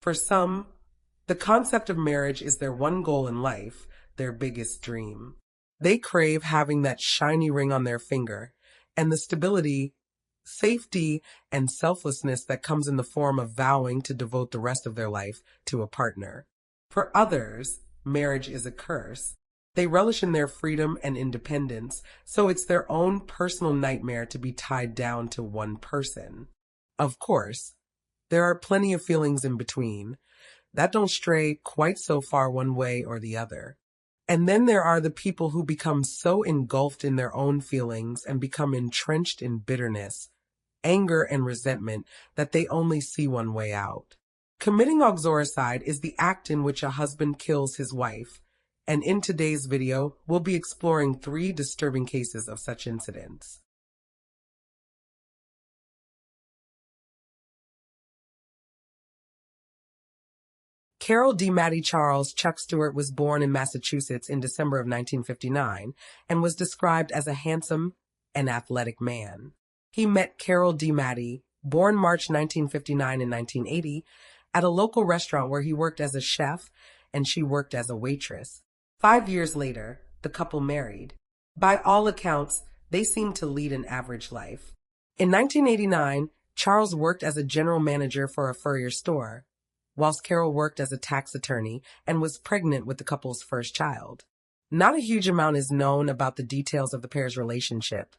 For some, the concept of marriage is their one goal in life, their biggest dream. They crave having that shiny ring on their finger and the stability, safety, and selflessness that comes in the form of vowing to devote the rest of their life to a partner. For others, marriage is a curse. They relish in their freedom and independence, so it's their own personal nightmare to be tied down to one person. Of course, there are plenty of feelings in between that don't stray quite so far one way or the other. And then there are the people who become so engulfed in their own feelings and become entrenched in bitterness, anger, and resentment that they only see one way out. Committing uxoricide is the act in which a husband kills his wife, and in today's video, we'll be exploring 3 disturbing cases of such incidents. Carroll D. Mattie Charles Chuck Stewart was born in Massachusetts in December of 1959 and was described as a handsome and athletic man. He met Carroll D. Mattie, born March 1959 and 1980, at a local restaurant where he worked as a chef and she worked as a waitress. 5 years later, the couple married. By all accounts, they seemed to lead an average life. In 1989, Charles worked as a general manager for a furrier store, whilst Carroll worked as a tax attorney and was pregnant with the couple's first child. Not a huge amount is known about the details of the pair's relationship,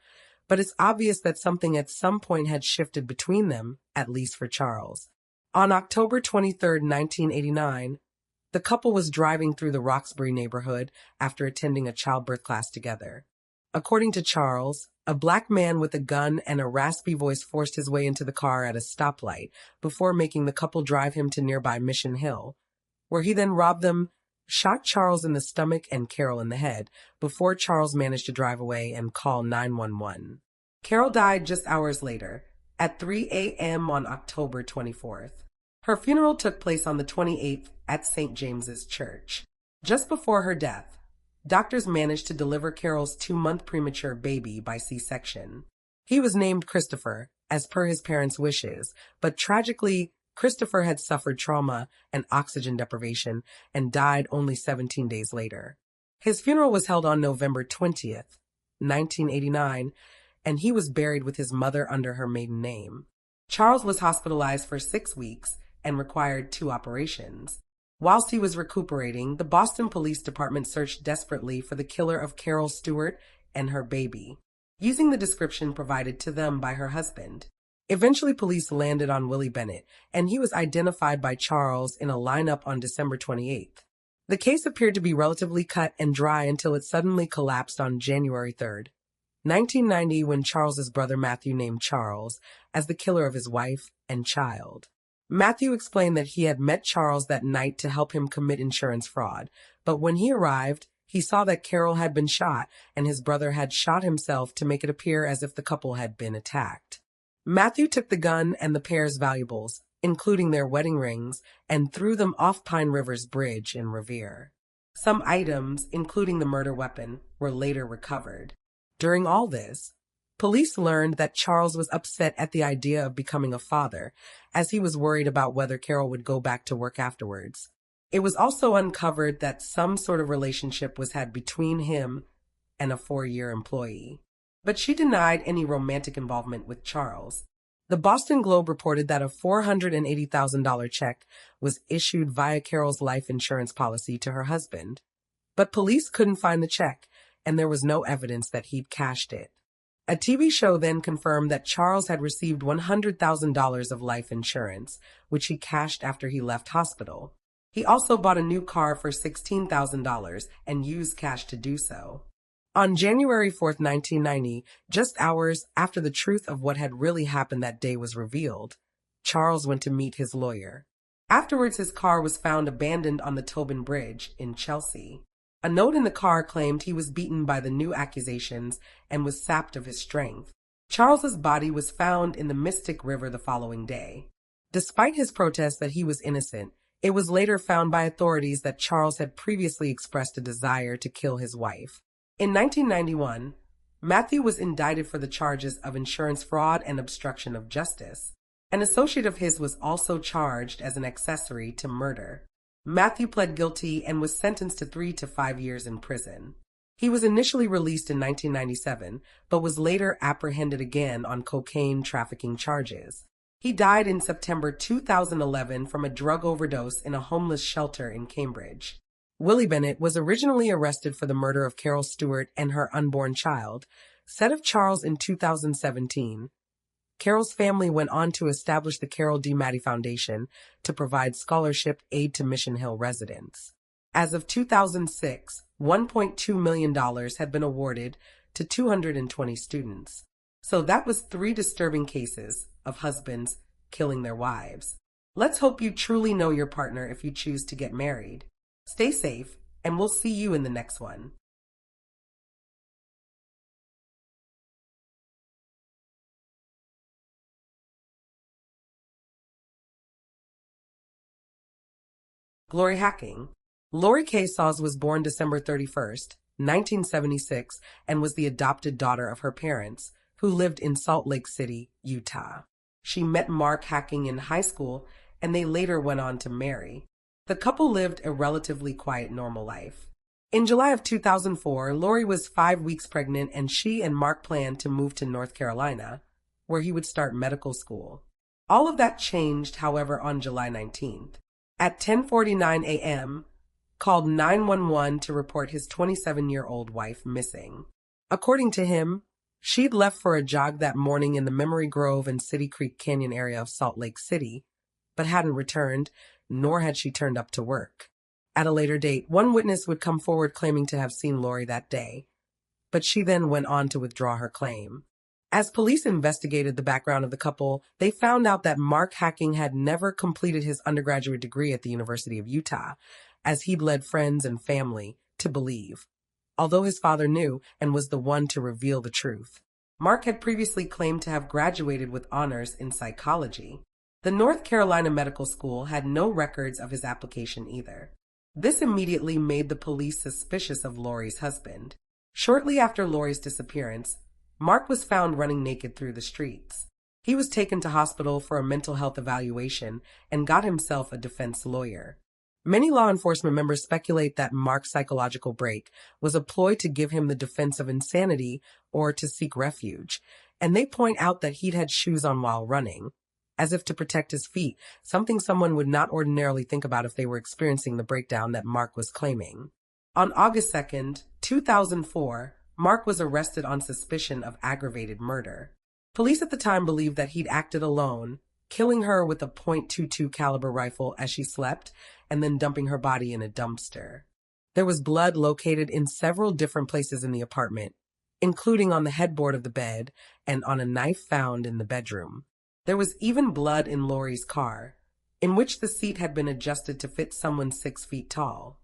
but it's obvious that something at some point had shifted between them, at least for Charles. On October 23, 1989, the couple was driving through the Roxbury neighborhood after attending a childbirth class together. According to Charles, a black man with a gun and a raspy voice forced his way into the car at a stoplight before making the couple drive him to nearby Mission Hill, where he then robbed them, shot Charles in the stomach and Carroll in the head before Charles managed to drive away and call 911. Carroll died just hours later, at 3 a.m. on October 24th. Her funeral took place on the 28th at St. James's Church. Just before her death, doctors managed to deliver Carroll's 2-month premature baby by C-section. He was named Christopher, as per his parents' wishes, but tragically, Christopher had suffered trauma and oxygen deprivation and died only 17 days later. His funeral was held on November 20th, 1989, and he was buried with his mother under her maiden name. Charles was hospitalized for 6 weeks and required 2 operations. Whilst he was recuperating, the Boston Police Department searched desperately for the killer of Carroll Stewart and her baby, using the description provided to them by her husband. Eventually, police landed on Willie Bennett, and he was identified by Charles in a lineup on December 28th. The case appeared to be relatively cut and dry until it suddenly collapsed on January 3rd, 1990, when Charles's brother Matthew named Charles as the killer of his wife and child. Matthew explained that he had met Charles that night to help him commit insurance fraud, but when he arrived, he saw that Carroll had been shot and his brother had shot himself to make it appear as if the couple had been attacked. Matthew took the gun and the pair's valuables, including their wedding rings, and threw them off Pine River's bridge in Revere. Some items, including the murder weapon, were later recovered. During all this, police learned that Charles was upset at the idea of becoming a father, as he was worried about whether Carroll would go back to work afterwards. It was also uncovered that some sort of relationship was had between him and a 4-year employee. But she denied any romantic involvement with Charles. The Boston Globe reported that a $480,000 check was issued via Carroll's life insurance policy to her husband. But police couldn't find the check, and there was no evidence that he'd cashed it. A TV show then confirmed that Charles had received $100,000 of life insurance, which he cashed after he left hospital. He also bought a new car for $16,000 and used cash to do so. On January 4th, 1990, just hours after the truth of what had really happened that day was revealed, Charles went to meet his lawyer. Afterwards, his car was found abandoned on the Tobin Bridge in Chelsea. A note in the car claimed he was beaten by the new accusations and was sapped of his strength. Charles's body was found in the Mystic River the following day. Despite his protest that he was innocent, it was later found by authorities that Charles had previously expressed a desire to kill his wife. In 1991, Matthew was indicted for the charges of insurance fraud and obstruction of justice. An associate of his was also charged as an accessory to murder. Matthew pled guilty and was sentenced to 3 to 5 years in prison. He was initially released in 1997, but was later apprehended again on cocaine trafficking charges. He died in September 2011 from a drug overdose in a homeless shelter in Cambridge. Willie Bennett was originally arrested for the murder of Carol Stewart and her unborn child, said of Charles in 2017. Carol's family went on to establish the Carol D. Maddy Foundation to provide scholarship aid to Mission Hill residents. As of 2006, $1.2 million had been awarded to 220 students. So that was 3 disturbing cases of husbands killing their wives. Let's hope you truly know your partner if you choose to get married. Stay safe, and we'll see you in the next one. Glory hacking. Lori Kay Sawes was born December 31st, 1976, and was the adopted daughter of her parents, who lived in Salt Lake City, Utah. She met Mark Hacking in high school, and they later went on to marry. The couple lived a relatively quiet, normal life. In July of 2004, Lori was 5 weeks pregnant, and she and Mark planned to move to North Carolina, where he would start medical school. All of that changed, however, on July 19th. At 10:49 a.m., called 911 to report his 27-year-old wife missing. According to him, she'd left for a jog that morning in the Memory Grove and City Creek Canyon area of Salt Lake City, but hadn't returned, nor had she turned up to work. At a later date, one witness would come forward claiming to have seen Lori that day, but she then went on to withdraw her claim. As police investigated the background of the couple, they found out that Mark Hacking had never completed his undergraduate degree at the University of Utah, as he'd led friends and family to believe, although his father knew and was the one to reveal the truth. Mark had previously claimed to have graduated with honors in psychology. The North Carolina Medical School had no records of his application either. This immediately made the police suspicious of Lori's husband. Shortly after Lori's disappearance, Mark was found running naked through the streets. He was taken to hospital for a mental health evaluation and got himself a defense lawyer. Many law enforcement members speculate that Mark's psychological break was a ploy to give him the defense of insanity or to seek refuge, and they point out that he'd had shoes on while running, as if to protect his feet, something someone would not ordinarily think about if they were experiencing the breakdown that Mark was claiming. On August 2nd, 2004, Mark was arrested on suspicion of aggravated murder. Police at the time believed that he'd acted alone, killing her with a .22 caliber rifle as she slept, and then dumping her body in a dumpster. There was blood located in several different places in the apartment, including on the headboard of the bed and on a knife found in the bedroom. There was even blood in Lori's car, in which the seat had been adjusted to fit someone 6 feet tall.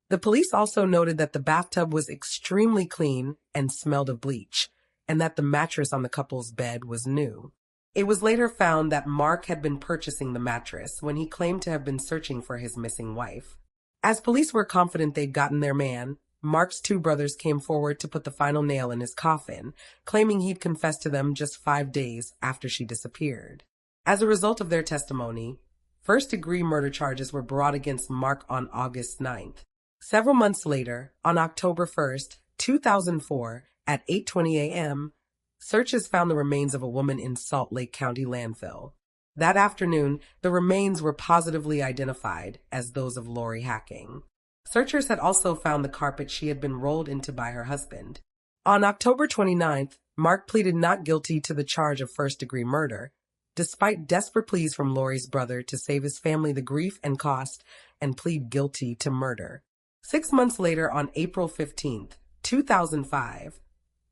The police also noted that the bathtub was extremely clean and smelled of bleach, and that the mattress on the couple's bed was new. It was later found that Mark had been purchasing the mattress when he claimed to have been searching for his missing wife. As police were confident they'd gotten their man, Mark's 2 brothers came forward to put the final nail in his coffin, claiming he'd confessed to them just 5 days after she disappeared. As a result of their testimony, first-degree murder charges were brought against Mark on August 9th. Several months later, on October 1st, 2004, at 8:20 a.m., searchers found the remains of a woman in Salt Lake County landfill. That afternoon, the remains were positively identified as those of Lori Hacking. Searchers had also found the carpet she had been rolled into by her husband. On October 29th, Mark pleaded not guilty to the charge of first-degree murder, despite desperate pleas from Lori's brother to save his family the grief and cost and plead guilty to murder. 6 months later, on April 15th, 2005,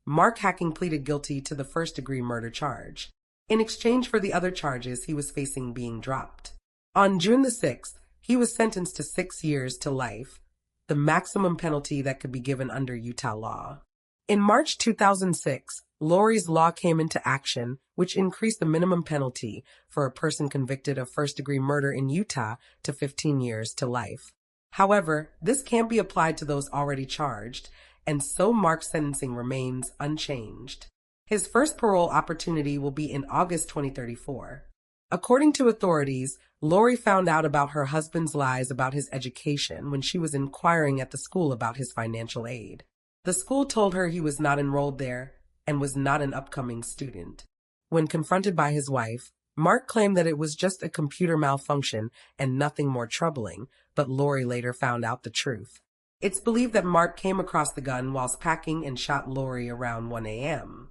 Mark Hacking pleaded guilty to the first-degree murder charge. In exchange for the other charges, he was facing being dropped. On June the 6th, he was sentenced to 6 years to life, the maximum penalty that could be given under Utah law. In March 2006, Lori's law came into action, which increased the minimum penalty for a person convicted of first-degree murder in Utah to 15 years to life. However, this can't be applied to those already charged, and so Mark's sentencing remains unchanged. His first parole opportunity will be in August 2034. According to authorities, Lori found out about her husband's lies about his education when she was inquiring at the school about his financial aid. The school told her he was not enrolled there and was not an upcoming student. When confronted by his wife, Mark claimed that it was just a computer malfunction and nothing more troubling, but Lori later found out the truth. It's believed that Mark came across the gun whilst packing and shot Lori around 1 a.m.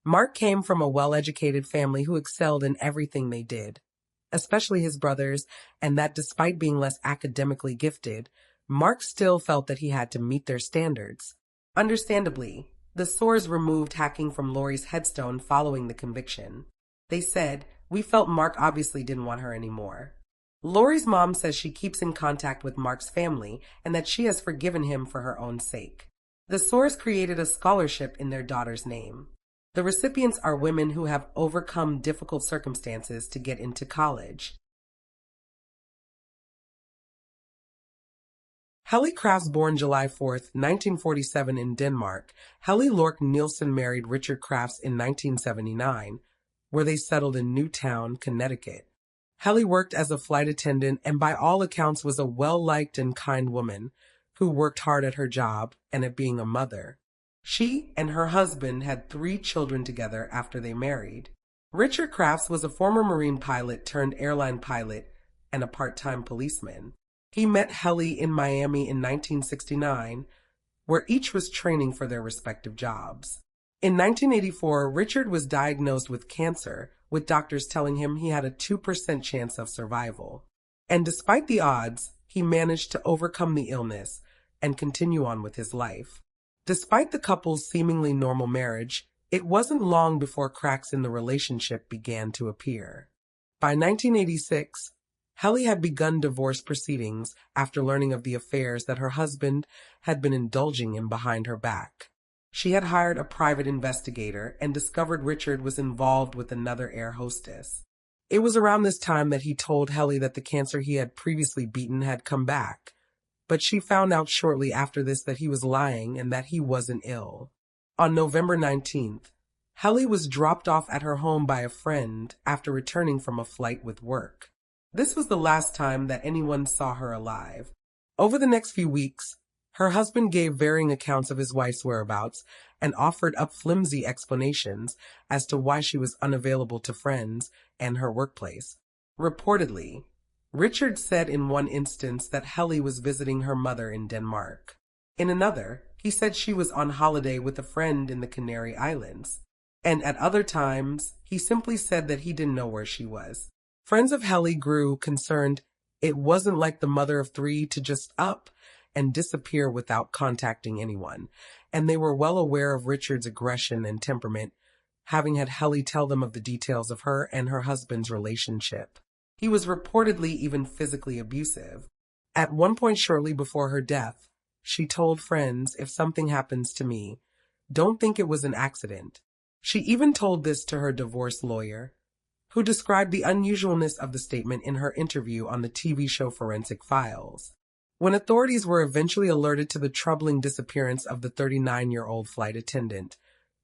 Mark came from a well-educated family who excelled in everything they did, especially his brothers, and that despite being less academically gifted, Mark still felt that he had to meet their standards. Understandably, the Soars removed hacking from Lori's headstone following the conviction. They said, "We felt Mark obviously didn't want her anymore." Lori's mom says she keeps in contact with Mark's family and that she has forgiven him for her own sake. The Soars created a scholarship in their daughter's name. The recipients are women who have overcome difficult circumstances to get into college. Helly Crafts, born July 4, 1947 in Denmark, Helly Lork Nielsen married Richard Crafts in 1979, where they settled in Newtown, Connecticut. Helly worked as a flight attendant and by all accounts was a well-liked and kind woman who worked hard at her job and at being a mother. She and her husband had 3 children together after they married. Richard Crafts was a former Marine pilot turned airline pilot and a part-time policeman. He met Helly in Miami in 1969, where each was training for their respective jobs. In 1984, Richard was diagnosed with cancer, with doctors telling him he had a 2% chance of survival. And despite the odds, he managed to overcome the illness and continue on with his life. Despite the couple's seemingly normal marriage, it wasn't long before cracks in the relationship began to appear. By 1986, Helly had begun divorce proceedings after learning of the affairs that her husband had been indulging in behind her back. She had hired a private investigator and discovered Richard was involved with another air hostess. It was around this time that he told Helly that the cancer he had previously beaten had come back, but she found out shortly after this that he was lying and that he wasn't ill. On November 19th, Helly was dropped off at her home by a friend after returning from a flight with work. This was the last time that anyone saw her alive. Over the next few weeks, her husband gave varying accounts of his wife's whereabouts and offered up flimsy explanations as to why she was unavailable to friends and her workplace. Reportedly, Richard said in one instance that Helly was visiting her mother in Denmark. In another, he said she was on holiday with a friend in the Canary Islands. And at other times, he simply said that he didn't know where she was. Friends of Helly grew concerned it wasn't like the mother of 3 to just up and disappear without contacting anyone, and they were well aware of Richard's aggression and temperament, having had Helly tell them of the details of her and her husband's relationship. He was reportedly even physically abusive. At one point shortly before her death, she told friends, "If something happens to me, don't think it was an accident." She even told this to her divorce lawyer, who described the unusualness of the statement in her interview on the TV show Forensic Files. When authorities were eventually alerted to the troubling disappearance of the 39-year-old flight attendant,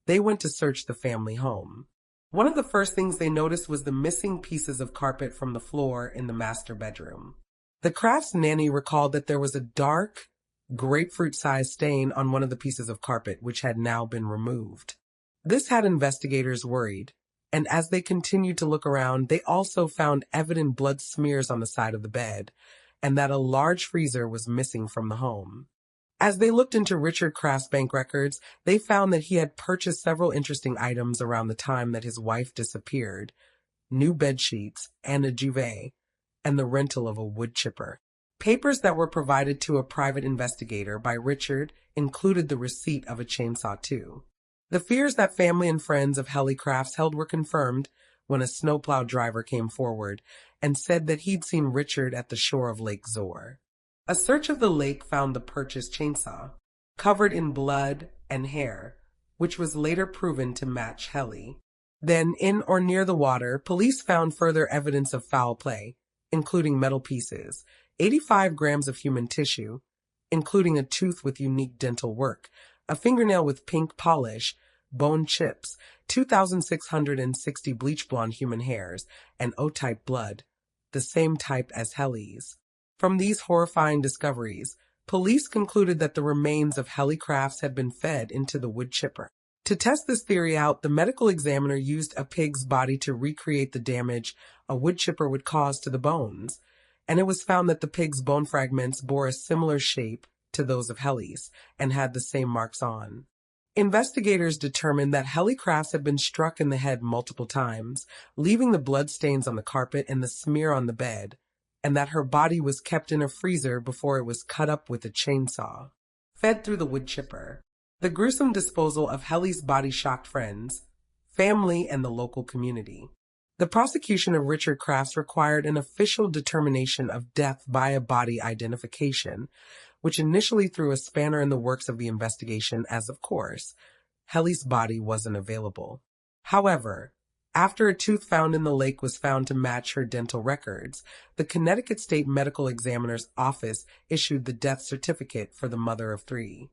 they went to search the family home. One of the first things they noticed was the missing pieces of carpet from the floor in the master bedroom. The Crafts nanny recalled that there was a dark, grapefruit-sized stain on one of the pieces of carpet, which had now been removed. This had investigators worried, and as they continued to look around, they also found evident blood smears on the side of the bed, and that a large freezer was missing from the home. As they looked into Richard Crafts' bank records, they found that he had purchased several interesting items around the time that his wife disappeared: new bed sheets and a duvet, and the rental of a wood chipper. Papers that were provided to a private investigator by Richard included the receipt of a chainsaw too. The fears that family and friends of Helly Crafts held were confirmed when a snowplow driver came forward and said that he'd seen Richard at the shore of Lake Zor. A search of the lake found the purchased chainsaw, covered in blood and hair, which was later proven to match Helly. Then, in or near the water, police found further evidence of foul play, including metal pieces, 85 grams of human tissue, including a tooth with unique dental work, a fingernail with pink polish, bone chips, 2,660 bleach blonde human hairs, and O-type blood, the same type as Helly's. From these horrifying discoveries, police concluded that the remains of Helly Crafts had been fed into the wood chipper. To test this theory out, the medical examiner used a pig's body to recreate the damage a wood chipper would cause to the bones, and it was found that the pig's bone fragments bore a similar shape to those of Helly's and had the same marks on. Investigators determined that Helly Crafts had been struck in the head multiple times, leaving the bloodstains on the carpet and the smear on the bed, and that her body was kept in a freezer before it was cut up with a chainsaw, fed through the wood chipper. The gruesome disposal of Helly's body shocked friends, family, and the local community. The prosecution of Richard Crafts required an official determination of death by a body identification, which initially threw a spanner in the works of the investigation as, of course, Helly's body wasn't available. However, after a tooth found in the lake was found to match her dental records, the Connecticut State Medical Examiner's Office issued the death certificate for the mother of three.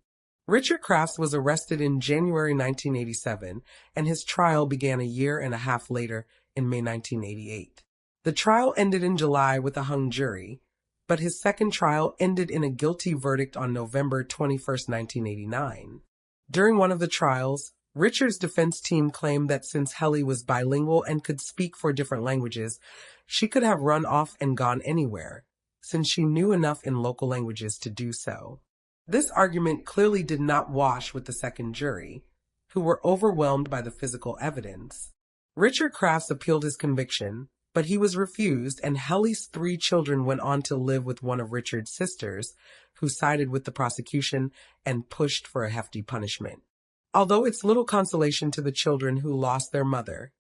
Richard Crafts was arrested in January 1987, and his trial began a year and a half later in May 1988. The trial ended in July with a hung jury, but his second trial ended in a guilty verdict on November 21, 1989. During one of the trials, Richard's defense team claimed that since Helly was bilingual and could speak 4 different languages, she could have run off and gone anywhere, since she knew enough in local languages to do so. This argument clearly did not wash with the second jury, who were overwhelmed by the physical evidence. Richard Crafts appealed his conviction, but he was refused, and Helly's 3 children went on to live with one of Richard's sisters, who sided with the prosecution and pushed for a hefty punishment. Although it's little consolation to the children who lost their mother,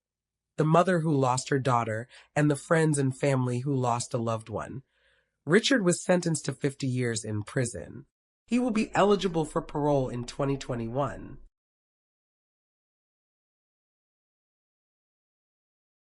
the mother who lost her daughter, and the friends and family who lost a loved one, Richard was sentenced to 50 years in prison. He will be eligible for parole in 2021.